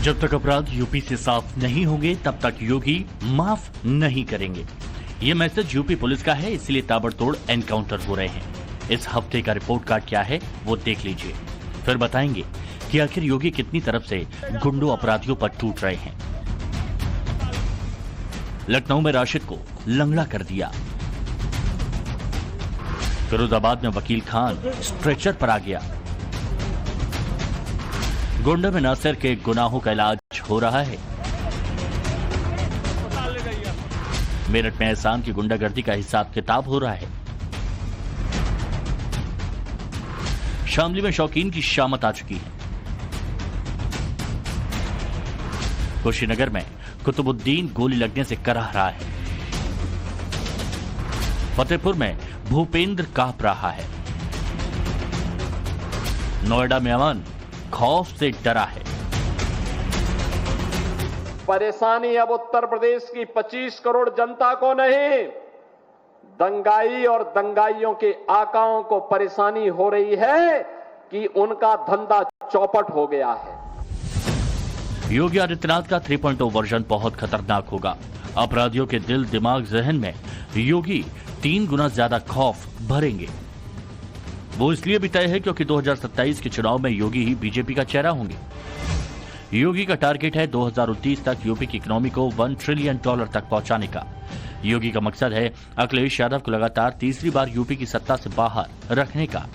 जब तक अपराध यूपी से साफ नहीं होंगे तब तक योगी माफ नहीं करेंगे। ये मैसेज यूपी पुलिस का है, इसलिए ताबड़तोड़ एनकाउंटर हो रहे हैं। इस हफ्ते का रिपोर्ट कार्ड क्या है वो देख लीजिए, फिर बताएंगे कि आखिर योगी कितनी तरफ से गुंडों अपराधियों पर टूट रहे हैं। लखनऊ में राशिद को लंगड़ा कर दिया। फिरोजाबाद में वकील खान स्ट्रेचर पर आ गया। गोंडा में नासिर के गुनाहों का इलाज हो रहा है। मेरठ में एहसान की गुंडागर्दी का हिसाब किताब हो रहा है। शामली में शौकीन की शामत आ चुकी है। कुशीनगर में कुतुबुद्दीन गोली लगने से कराह रहा है। फतेहपुर में भूपेंद्र कांप रहा है। नोएडा में अमन खौफ से डरा है। परेशानी अब उत्तर प्रदेश की 25 करोड़ जनता को नहीं, दंगाई और दंगाइयों के आकाओं को परेशानी हो रही है कि उनका धंधा चौपट हो गया है। योगी आदित्यनाथ का 3.0 वर्जन बहुत खतरनाक होगा। अपराधियों के दिल दिमाग जहन में योगी 3 गुना ज्यादा खौफ भरेंगे। वो इसलिए भी तय है क्योंकि 2027 के चुनाव में योगी ही बीजेपी का चेहरा होंगे। योगी का टारगेट है 2029 तक यूपी की इकोनॉमी को $1 ट्रिलियन तक पहुंचाने का। योगी का मकसद है अखिलेश यादव को लगातार तीसरी बार यूपी की सत्ता से बाहर रखने का।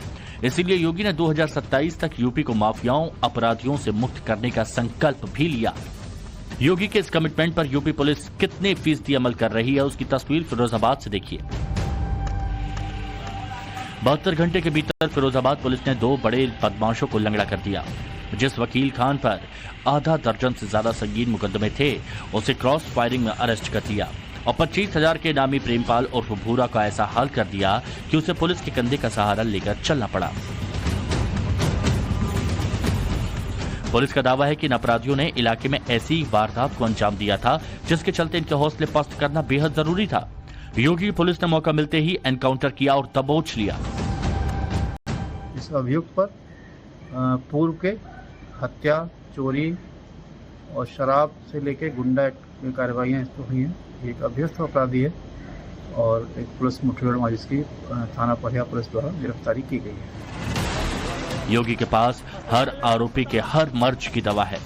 इसीलिए योगी ने 2027 तक यूपी को माफियाओं अपराधियों से मुक्त करने का संकल्प भी लिया। योगी के इस कमिटमेंट पर यूपी पुलिस कितने फीसदी अमल कर रही है उसकी तस्वीर फिरोजाबाद से देखिए। 72 घंटे के भीतर फिरोजाबाद पुलिस ने 2 बड़े बदमाशों को लंगड़ा कर दिया। जिस वकील खान पर आधा दर्जन से ज्यादा संगीन मुकदमे थे उसे क्रॉस फायरिंग में अरेस्ट कर दिया और 25,000 के नामी प्रेमपाल उर्फ भूरा का ऐसा हाल कर दिया कि उसे पुलिस के कंधे का सहारा लेकर चलना पड़ा। पुलिस का दावा है कि इन अपराधियों ने इलाके में ऐसी वारदात को अंजाम दिया था जिसके चलते इनके हौसले पस्त करना बेहद जरूरी था। योगी पुलिस ने मौका मिलते ही एनकाउंटर किया और दबोच लिया। इस अभियुक्त पर पूर्व के हत्या, चोरी और शराब से लेकर गुंडा की कार्रवाइयाँ इस पर हुई हैं। एक अभ्यस्त अपराधी है और एक पुलिस मुठभेड़ में जिसकी थाना परिया पुलिस द्वारा गिरफ्तारी की गई है। योगी के पास हर आरोपी के हर मर्ज की दवा है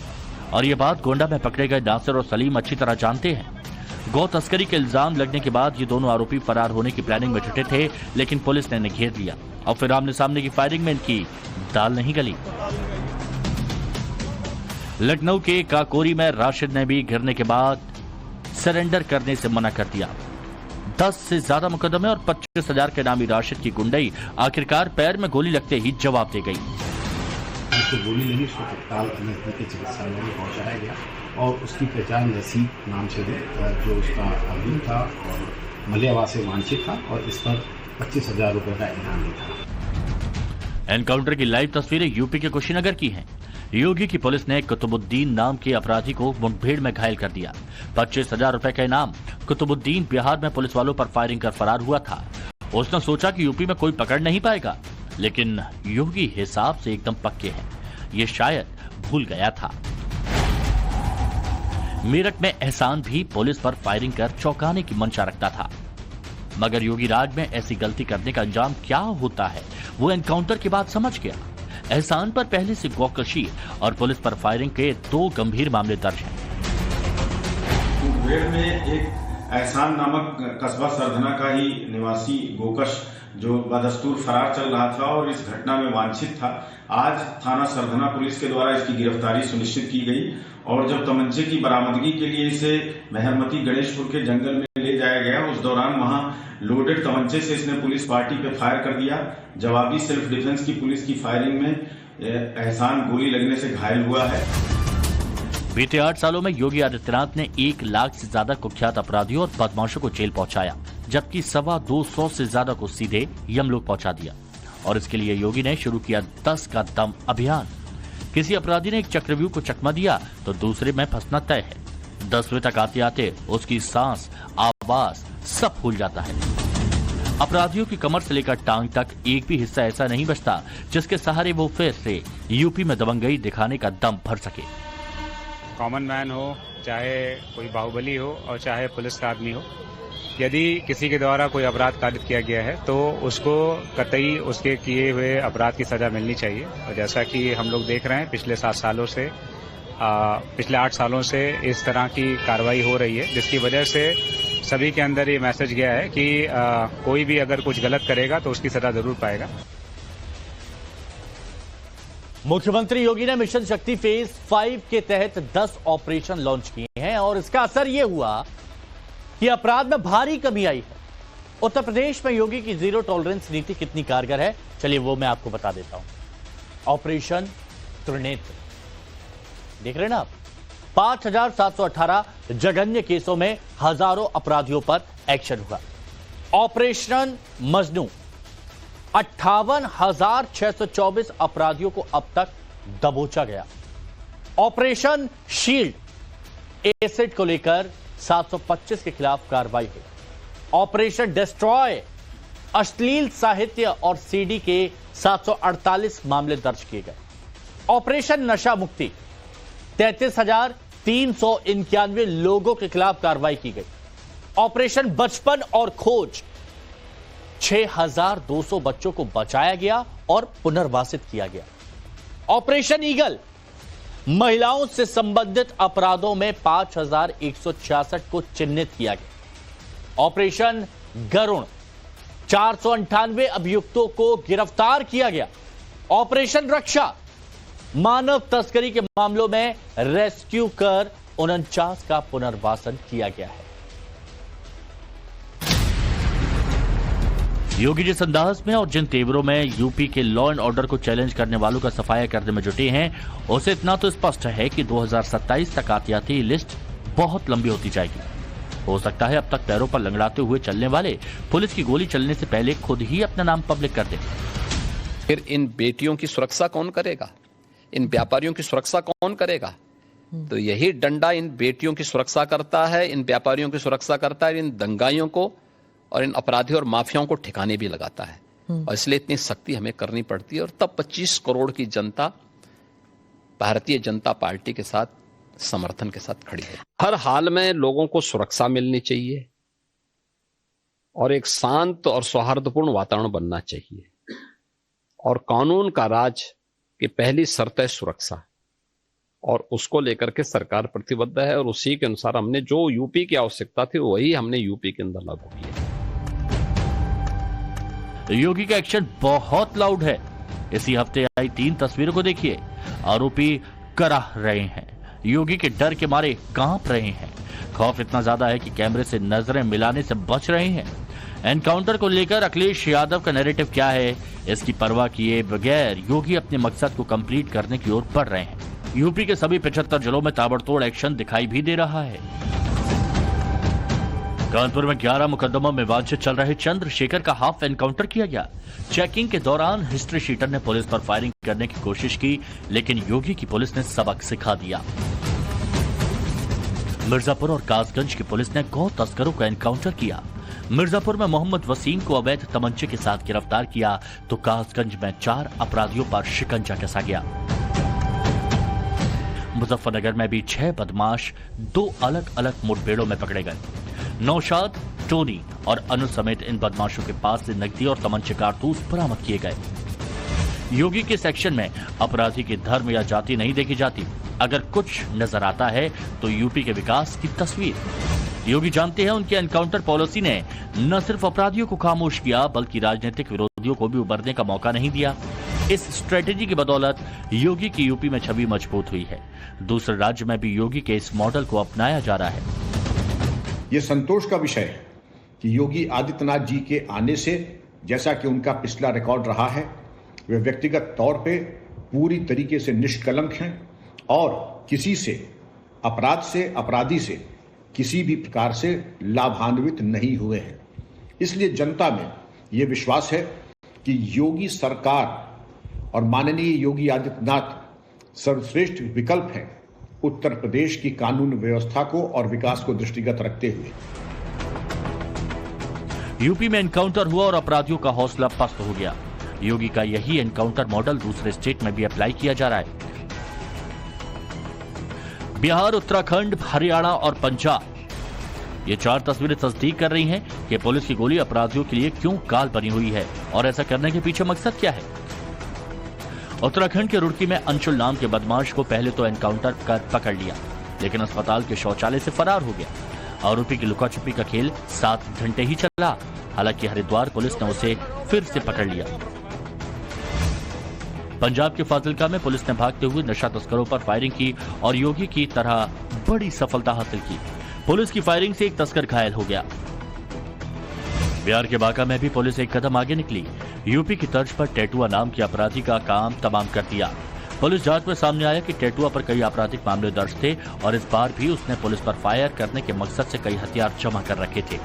और ये बात गोंडा में पकड़े गए नासिर और सलीम अच्छी तरह जानते हैं। गौ तस्करी के इल्जाम लगने के बाद ये दोनों आरोपी फरार होने की प्लानिंग में जुटे थे, लेकिन पुलिस ने इन्हें घेर लिया और फिर आमने सामने की फायरिंग में इनकी दाल नहीं गली। लखनऊ के काकोरी में राशिद ने भी घिरने के बाद सरेंडर करने से मना कर दिया। 10 से ज्यादा मुकदमे और 25,000 के नामी राशिद की गुंडई आखिरकार पैर में गोली लगते ही जवाब दे गई। उसको गोली लगी, उसको तत्काल नजदीकी चिकित्सालय में पहुंचाया गया और उसकी पहचान रसीद नाम से हुई, जो उसका अभियुक्त था और मलियावाद से वांछित था और इस पर 25,000 रुपए का इनाम भी था। एनकाउंटर की लाइव तस्वीरें यूपी के कुशीनगर की हैं। योगी की पुलिस ने कुतुबुद्दीन नाम के अपराधी को मुठभेड़ में घायल कर दिया। 25,000 रुपए का इनाम। कुतुबुद्दीन बिहार में पुलिस वालों पर फायरिंग कर फरार हुआ था। उसने सोचा कि यूपी में कोई पकड़ नहीं पाएगा, लेकिन योगी हिसाब से एकदम पक्के हैं, ये शायद भूल गया था। मेरठ में एहसान भी पुलिस पर फायरिंग कर चौंकाने की मंशा रखता था, मगर योगी राज में ऐसी गलती करने का अंजाम क्या होता है वो एनकाउंटर के बाद समझ गया। एहसान पर पहले से गौकशी और पुलिस पर फायरिंग के 2 गंभीर मामले दर्ज हैं। मुठभेड़ में एक एहसान नामक कस्बा सरधना का ही निवासी गोकश जो बदस्तूर फरार चल रहा था और इस घटना में वांछित था। आज थाना सरधना पुलिस के द्वारा इसकी गिरफ्तारी सुनिश्चित की गई और जब तमंचे की बरामदगी के लिए इसे मेहरमती गणेशपुर के जंगल में ले जाया गया, उस दौरान वहां लोडेड तमंचे से इसने पुलिस पार्टी पे फायर कर दिया। जवाबी सेल्फ डिफेंस की पुलिस की फायरिंग में एहसान गोली लगने से घायल हुआ है। बीते 8 सालों में योगी आदित्यनाथ ने 1 लाख से ज्यादा कुख्यात अपराधियों और बदमाशों को जेल पहुंचाया, जबकि 225 से ज्यादा को सीधे यमलोक पहुंचा दिया। और इसके लिए योगी ने शुरू किया 10 का दम अभियान। किसी अपराधी ने एक चक्रव्यूह को चकमा दिया तो दूसरे में फंसना तय है। 10वें तक आते आते उसकी सांस, आवाज सब भूल जाता है। अपराधियों की कमर से लेकर टांग तक एक भी हिस्सा ऐसा नहीं बचता जिसके सहारे वो फिर से यूपी में दबंगई दिखाने का दम भर सके। कॉमन मैन हो, चाहे कोई बाहुबली हो और चाहे पुलिस का आदमी हो, यदि किसी के द्वारा कोई अपराध कारित किया गया है तो उसको कतई उसके किए हुए अपराध की सजा मिलनी चाहिए। और जैसा कि हम लोग देख रहे हैं पिछले 7 सालों से पिछले 8 सालों से इस तरह की कार्रवाई हो रही है, जिसकी वजह से सभी के अंदर ये मैसेज गया है कि कोई भी अगर कुछ गलत करेगा तो उसकी सजा जरूर पाएगा। मुख्यमंत्री योगी ने मिशन शक्ति फेज 5 के तहत 10 ऑपरेशन लॉन्च किए हैं और इसका असर यह हुआ कि अपराध में भारी कमी आई है। उत्तर प्रदेश में योगी की जीरो टॉलरेंस नीति कितनी कारगर है, चलिए वो मैं आपको बता देता हूं। ऑपरेशन त्रिनेत्र देख रहे हैं ना आप, 5,718 जघन्य केसों में हजारों अपराधियों पर एक्शन हुआ। ऑपरेशन मजनू 58,624 अपराधियों को अब तक दबोचा गया। ऑपरेशन शील्ड एसिड को लेकर 725 के खिलाफ कार्रवाई हुई। ऑपरेशन डिस्ट्रॉय अश्लील साहित्य और सीडी के 748 मामले दर्ज किए गए। ऑपरेशन नशा मुक्ति 33,391 लोगों के खिलाफ कार्रवाई की गई। ऑपरेशन बचपन और खोज 6,200 बच्चों को बचाया गया और पुनर्वासित किया गया। ऑपरेशन ईगल महिलाओं से संबंधित अपराधों में 5,166 को चिन्हित किया गया। ऑपरेशन गरुण 498 अभियुक्तों को गिरफ्तार किया गया। ऑपरेशन रक्षा मानव तस्करी के मामलों में रेस्क्यू कर 49 का पुनर्वासन किया गया है। योगी जिस अंदाज में और जिन तेवरों में यूपी के लॉ एंड ऑर्डर को चैलेंज करने वालों का सफाया करने में जुटे हैं, उसे इतना तो स्पष्ट है कि 2027 तक आती लिस्ट बहुत लंबी होती जाएगी। हो सकता है अब तक पैरों पर लंगड़ाते हुए चलने वाले पुलिस की गोली चलने से पहले खुद ही अपना नाम पब्लिक कर दें। फिर इन बेटियों की सुरक्षा कौन करेगा? इन व्यापारियों की सुरक्षा कौन करेगा? तो यही डंडा इन बेटियों की सुरक्षा करता है, इन व्यापारियों की सुरक्षा करता है, इन दंगाइयों को और इन अपराधियों और माफियाओं को ठिकाने भी लगाता है। और इसलिए इतनी सख्ती हमें करनी पड़ती है। और तब 25 करोड़ की जनता भारतीय जनता पार्टी के साथ समर्थन के साथ खड़ी है। हर हाल में लोगों को सुरक्षा मिलनी चाहिए और एक शांत और सौहार्दपूर्ण वातावरण बनना चाहिए। और कानून का राज की पहली शर्त है सुरक्षा, और उसको लेकर के सरकार प्रतिबद्ध है। और उसी के अनुसार हमने जो यूपी की आवश्यकता थी वही हमने यूपी के अंदर लागू किया। योगी का एक्शन बहुत लाउड है। इसी हफ्ते आई 3 तस्वीरों को देखिए। आरोपी कराह रहे हैं, योगी के डर के मारे कांप रहे हैं। खौफ इतना ज्यादा है कि कैमरे से नजरें मिलाने से बच रहे हैं। एनकाउंटर को लेकर अखिलेश यादव का नैरेटिव क्या है, इसकी परवाह किए बगैर योगी अपने मकसद को कंप्लीट करने की ओर बढ़ रहे हैं। यूपी के सभी 75 जिलों में ताबड़तोड़ एक्शन दिखाई भी दे रहा है। कानपुर में 11 मुकदमों में वांछित चल रहे चंद्रशेखर का हाफ एनकाउंटर किया गया। चेकिंग के दौरान हिस्ट्री शीटर ने पुलिस पर फायरिंग करने की कोशिश की, लेकिन योगी की पुलिस ने सबक सिखा दिया। मिर्जापुर और कासगंज की पुलिस ने गौ तस्करों का एनकाउंटर किया। मिर्जापुर में मोहम्मद वसीम को अवैध तमंचे के साथ गिरफ्तार किया, तो कासगंज में 4 अपराधियों पर शिकंजा कसा गया। मुजफ्फरनगर में भी 6 बदमाश 2 अलग अलग मुठभेड़ों में पकड़े गए। नौशाद, टोनी और अनु समेत इन बदमाशों के पास से नकदी और तमंचे कारतूस बरामद किए गए। योगी के सेक्शन में अपराधी की धर्म या जाति नहीं देखी जाती। अगर कुछ नजर आता है तो यूपी के विकास की तस्वीर। योगी जानते हैं उनकी एनकाउंटर पॉलिसी ने न सिर्फ अपराधियों को खामोश किया, बल्कि राजनीतिक विरोधियों को भी उभरने का मौका नहीं दिया। इस स्ट्रेटेजी की बदौलत योगी की यूपी में छवि मजबूत हुई है। दूसरे राज्य में भी योगी के इस मॉडल को अपनाया जा रहा है। ये संतोष का विषय है कि योगी आदित्यनाथ जी के आने से, जैसा कि उनका पिछला रिकॉर्ड रहा है, वे व्यक्तिगत तौर पे पूरी तरीके से निष्कलंक हैं और किसी से, अपराध से, अपराधी से किसी भी प्रकार से लाभान्वित नहीं हुए हैं। इसलिए जनता में ये विश्वास है कि योगी सरकार और माननीय योगी आदित्यनाथ सर्वश्रेष्ठ विकल्प हैं उत्तर प्रदेश की कानून व्यवस्था को और विकास को दृष्टिगत रखते हुए। यूपी में एनकाउंटर हुआ और अपराधियों का हौसला पस्त हो गया। योगी का यही एनकाउंटर मॉडल दूसरे स्टेट में भी अप्लाई किया जा रहा है। बिहार, उत्तराखंड, हरियाणा और पंजाब, ये 4 तस्वीरें तस्दीक कर रही हैं कि पुलिस की गोली अपराधियों के लिए क्यों काल बनी हुई है और ऐसा करने के पीछे मकसद क्या है। उत्तराखंड के रुड़की में अंशुल नाम के बदमाश को पहले तो एनकाउंटर कर पकड़ लिया, लेकिन अस्पताल के शौचालय से फरार हो गया। आरोपी की लुका छुपी का खेल 7 घंटे ही चला। हालांकि हरिद्वार पुलिस ने उसे फिर से पकड़ लिया। पंजाब के फाजिलका में पुलिस ने भागते हुए नशा तस्करों पर फायरिंग की और योगी की तरह बड़ी सफलता हासिल की। पुलिस की फायरिंग से एक तस्कर घायल हो गया। बिहार के बांका में भी पुलिस एक कदम आगे निकली। यूपी की तर्ज पर टेटुआ नाम के अपराधी का काम तमाम कर दिया। पुलिस जांच में सामने आया कि टेटुआ पर कई आपराधिक मामले दर्ज थे और इस बार भी उसने पुलिस पर फायर करने के मकसद से कई हथियार जमा कर रखे थे।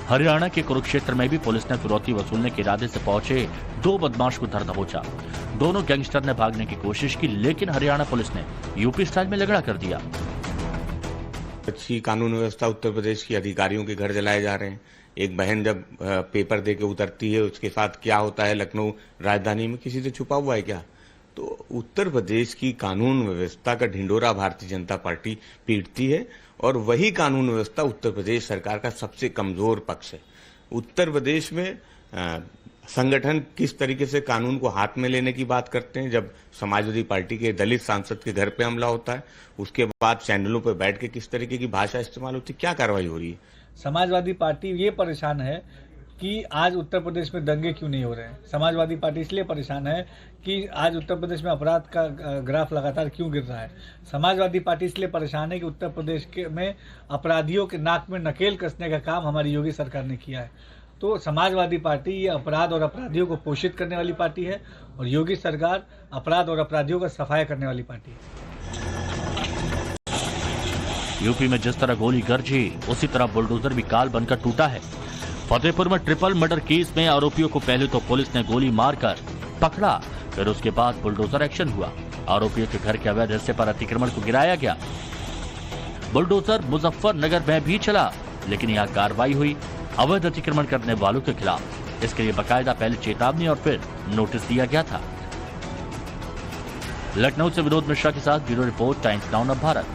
हरियाणा के कुरुक्षेत्र में भी पुलिस ने फिरौती वसूलने के इरादे से पहुंचे 2 बदमाश को धर दबोचा। दोनों गैंगस्टर ने भागने की कोशिश की, लेकिन हरियाणा पुलिस ने यूपी स्टाइल में लगड़ा कर दिया। अच्छी कानून व्यवस्था उत्तर प्रदेश की अधिकारियों के घर जलाए जा रहे हैं। एक बहन जब पेपर दे के उतरती है, उसके साथ क्या होता है लखनऊ राजधानी में, किसी से छुपा हुआ है क्या? तो उत्तर प्रदेश की कानून व्यवस्था का ढिंडोरा भारतीय जनता पार्टी पीटती है और वही कानून व्यवस्था उत्तर प्रदेश सरकार का सबसे कमजोर पक्ष है। उत्तर प्रदेश में संगठन किस तरीके से कानून को हाथ में लेने की बात करते हैं। जब समाजवादी पार्टी के दलित सांसद के घर पे हमला होता है, उसके बाद चैनलों पर बैठ के किस तरीके की भाषा इस्तेमाल होती है, क्या कार्रवाई हो रही है। समाजवादी पार्टी ये परेशान है कि आज उत्तर प्रदेश में दंगे क्यों नहीं हो रहे हैं। समाजवादी पार्टी इसलिए परेशान है कि आज उत्तर प्रदेश में अपराध का ग्राफ लगातार क्यों गिर रहा है। समाजवादी पार्टी इसलिए परेशान है कि उत्तर प्रदेश में अपराधियों के नाक में नकेल कसने का काम हमारी योगी सरकार ने किया है। तो समाजवादी पार्टी ये अपराध और अपराधियों को पोषित करने वाली पार्टी है और योगी सरकार अपराध और अपराधियों का सफाया करने वाली पार्टी है। यूपी में जिस तरह गोली गरजी, उसी तरह बुलडोजर भी काल बनकर टूटा है। फतेहपुर में ट्रिपल मर्डर केस में आरोपियों को पहले तो पुलिस ने गोली मारकर पकड़ा, फिर उसके बाद बुलडोजर एक्शन हुआ। आरोपियों के घर के अवैध हिस्से पर अतिक्रमण को गिराया गया। बुलडोजर मुजफ्फरनगर में भी चला, लेकिन यहाँ कार्रवाई हुई अवैध अतिक्रमण करने वालों के खिलाफ। इसके लिए बाकायदा पहले चेतावनी और फिर नोटिस दिया गया था। लखनऊ से विनोद मिश्रा के साथ bureau report, times now Bharat.